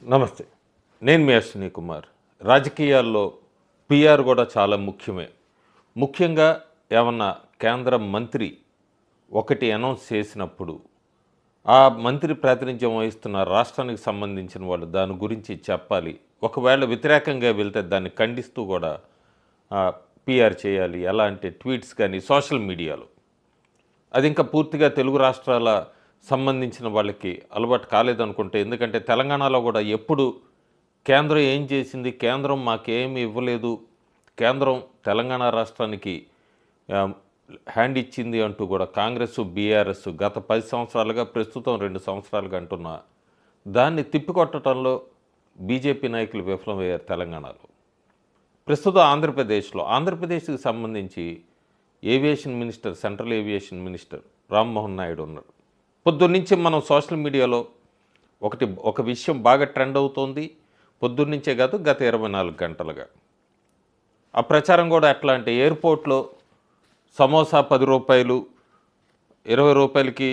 నమస్తే. నేను మీ అశ్విని కుమార్. రాజకీయాల్లో పీఆర్ కూడా చాలా ముఖ్యమే. ముఖ్యంగా ఏమన్నా కేంద్ర మంత్రి ఒకటి అనౌన్స్ చేసినప్పుడు, ఆ మంత్రి ప్రాతినిధ్యం వహిస్తున్న రాష్ట్రానికి సంబంధించిన వాళ్ళు దాని గురించి చెప్పాలి. ఒకవేళ వ్యతిరేకంగా వెళ్తే దాన్ని ఖండిస్తూ కూడా పీఆర్ చేయాలి. ఎలా అంటే ట్వీట్స్ కానీ సోషల్ మీడియాలో. అది ఇంకా పూర్తిగా తెలుగు రాష్ట్రాల సంబంధించిన వాళ్ళకి అలవాటు కాలేదనుకుంటే, ఎందుకంటే తెలంగాణలో కూడా ఎప్పుడు కేంద్రం ఏం చేసింది, కేంద్రం మాకేమి ఇవ్వలేదు, కేంద్రం తెలంగాణ రాష్ట్రానికి హ్యాండ్ ఇచ్చింది అంటూ కూడా కాంగ్రెస్ బీఆర్ఎస్ గత 10 సంవత్సరాలుగా, ప్రస్తుతం 2 సంవత్సరాలుగా అంటున్న దాన్ని తిప్పికొట్టడంలో బీజేపీ నాయకులు విఫలమయ్యారు తెలంగాణలో. ప్రస్తుతం ఆంధ్రప్రదేశ్కి సంబంధించి aviation minister, central aviation minister Rammohan Naidu ఉన్నారు. పొద్దున్నుంచి మనం సోషల్ మీడియాలో ఒక విషయం బాగా ట్రెండ్ అవుతోంది. పొద్దున్నుంచే కాదు, గత 24 గంటలుగా ఆ ప్రచారం కూడా ఎట్లా అంటే, ఎయిర్పోర్ట్లో సమోసా 10 రూపాయలు, 20 రూపాయలకి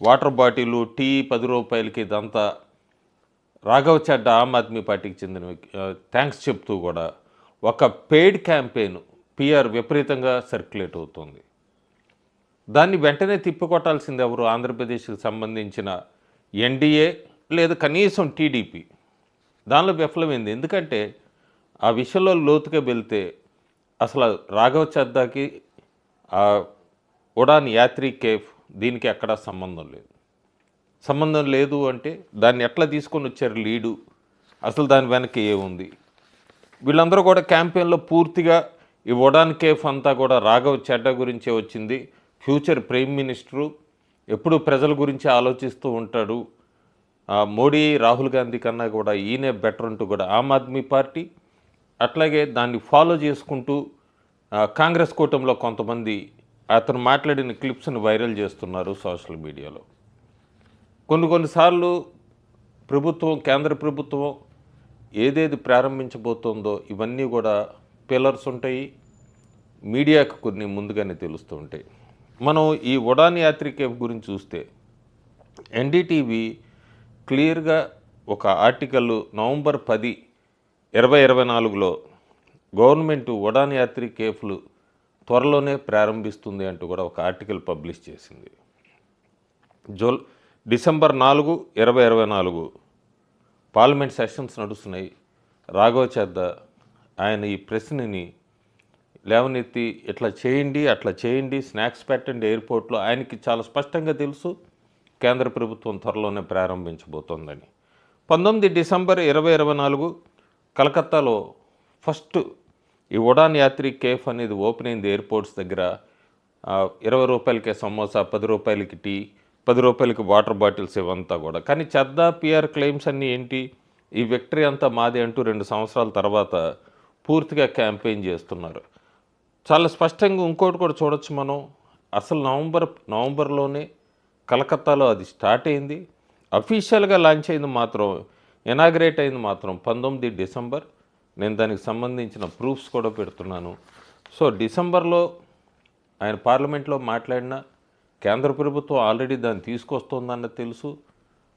వాటర్ బాటిలు, టీ 10 రూపాయలకి, ఇదంతా రాఘవ చెడ్డ ఆమ్ ఆద్మీ పార్టీకి చెందిన థ్యాంక్స్ చెప్తూ కూడా ఒక పెయిడ్ క్యాంపెయిన్ పీఆర్ విపరీతంగా సర్క్యులేట్ అవుతుంది. దాన్ని వెంటనే తిప్పికొట్టాల్సింది ఎవరు? ఆంధ్రప్రదేశ్కి సంబంధించిన ఎన్డీఏ లేదా కనీసం టీడీపీ. దానిలో విఫలమైంది. ఎందుకంటే ఆ విషయంలో లోతుగా వెళ్తే అసలు రాఘవ చద్దాకి ఉడాన్ యాత్రి కేఫ్ దీనికి ఎక్కడా సంబంధం లేదు అంటే దాన్ని ఎట్లా తీసుకొని వచ్చారు లీడు, అసలు దాని వెనక ఏముంది? వీళ్ళందరూ కూడా క్యాంపెయిన్లో పూర్తిగా ఈ ఉడాన్ కేఫ్ అంతా కూడా రాఘవ చెడ్డా గురించే వచ్చింది, ఫ్యూచర్ ప్రైమ్ మినిస్టరు, ఎప్పుడు ప్రజల గురించి ఆలోచిస్తూ ఉంటాడు, మోడీ రాహుల్ గాంధీ కన్నా కూడా ఈయనే బెటర్ అంటూ కూడా ఆమ్ ఆద్మీ పార్టీ, అట్లాగే దాన్ని ఫాలో చేసుకుంటూ కాంగ్రెస్ కూటమిలో కొంతమంది అతను మాట్లాడిన క్లిప్స్ని వైరల్ చేస్తున్నారు సోషల్ మీడియాలో. కొన్నిసార్లు కేంద్ర ప్రభుత్వం ఏదేది ప్రారంభించబోతోందో ఇవన్నీ కూడా పిల్లర్స్ ఉంటాయి, మీడియాకు కొన్ని ముందుగానే తెలుస్తూ ఉంటాయి. మనం ఈ ఉడాన్ యాత్రి కేఫ్ గురించి చూస్తే ఎన్డీటీవీ క్లియర్గా ఒక ఆర్టికల్ నవంబర్ 10, 2024లో గవర్నమెంట్ ఉడాన్ యాత్రి కేఫ్లు త్వరలోనే ప్రారంభిస్తుంది అంటూ కూడా ఒక ఆర్టికల్ పబ్లిష్ చేసింది. డిసెంబర్ 4, 2024 పార్లమెంట్ సెషన్స్ నడుస్తున్నాయి. రాఘవ చెద్దా ఆయన ఈ ప్రశ్నని లేవనెత్తి ఇట్లా చేయండి, అట్లా చేయండి, స్నాక్స్ పెట్టండి ఎయిర్పోర్ట్లో. ఆయనకి చాలా స్పష్టంగా తెలుసు కేంద్ర ప్రభుత్వం త్వరలోనే ప్రారంభించబోతోందని. 19 డిసెంబర్ 2024 కలకత్తాలో ఫస్ట్ ఈ ఉడాన్ యాత్రి కేఫ్ అనేది ఓపెన్ అయింది ఎయిర్పోర్ట్స్ దగ్గర. 20 రూపాయలకే సమోసా, 10 రూపాయలకి టీ, 10 రూపాయలకి వాటర్ బాటిల్స్, ఇవంతా కూడా. కానీ చెద్దా పీఆర్ క్లెయిమ్స్ అన్నీ ఏంటి? ఈ విక్టరీ అంతా మాదే అంటూ 2 సంవత్సరాల తర్వాత పూర్తిగా క్యాంపెయిన్ చేస్తున్నారు. చాలా స్పష్టంగా ఇంకోటి కూడా చూడొచ్చు మనం. అసలు నవంబర్లోనే కలకత్తాలో అది స్టార్ట్ అయింది. అఫీషియల్గా లాంచ్ అయింది మాత్రం, ఇనాగ్రేట్ అయింది మాత్రం 19 డిసెంబర్. నేను దానికి సంబంధించిన ప్రూఫ్స్ కూడా పెడుతున్నాను. సో డిసెంబర్లో ఆయన పార్లమెంట్లో మాట్లాడిన కేంద్ర ప్రభుత్వం ఆల్రెడీ దాన్ని తీసుకొస్తుందన్నది తెలుసు.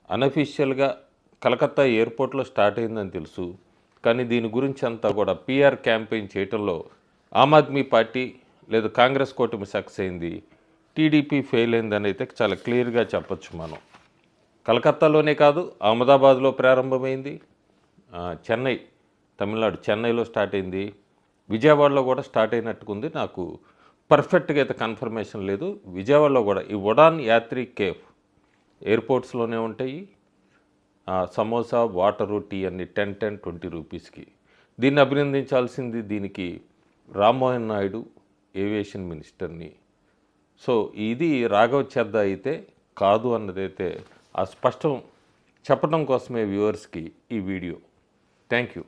అనఫీషియల్గా కలకత్తా ఎయిర్పోర్ట్లో స్టార్ట్ అయిందని తెలుసు. కానీ దీని గురించి అంతా కూడా పీఆర్ క్యాంపెయిన్ చేయటంలో ఆమ్ ఆద్మీ పార్టీ లేదా కాంగ్రెస్ కూటమి సక్సెస్ అయింది, టీడీపీ ఫెయిల్ అయిందని అయితే చాలా క్లియర్గా చెప్పచ్చు మనం. కలకత్తాలోనే కాదు, అహ్మదాబాద్లో ప్రారంభమైంది, చెన్నై, తమిళనాడు చెన్నైలో స్టార్ట్ అయింది, విజయవాడలో కూడా స్టార్ట్ అయినట్టుకుంది. నాకు పర్ఫెక్ట్గా అయితే కన్ఫర్మేషన్ లేదు. విజయవాడలో కూడా ఈ ఉడాన్ యాత్రి కేఫ్ ఎయిర్పోర్ట్స్లోనే ఉంటాయి. సమోసా, వాటరు, టీ అన్ని 10, 20 రూపీస్కి. దీన్ని అభినందించాల్సింది దీనికి రామ్మోహన్ నాయుడు, ఏవియేషన్ మినిస్టర్ని. సో ఇది రాఘవ చెద్దా అయితే కాదు అన్నదైతే ఆ స్పష్టం చెప్పడం కోసమే వ్యూవర్స్కి ఈ వీడియో. Thank you.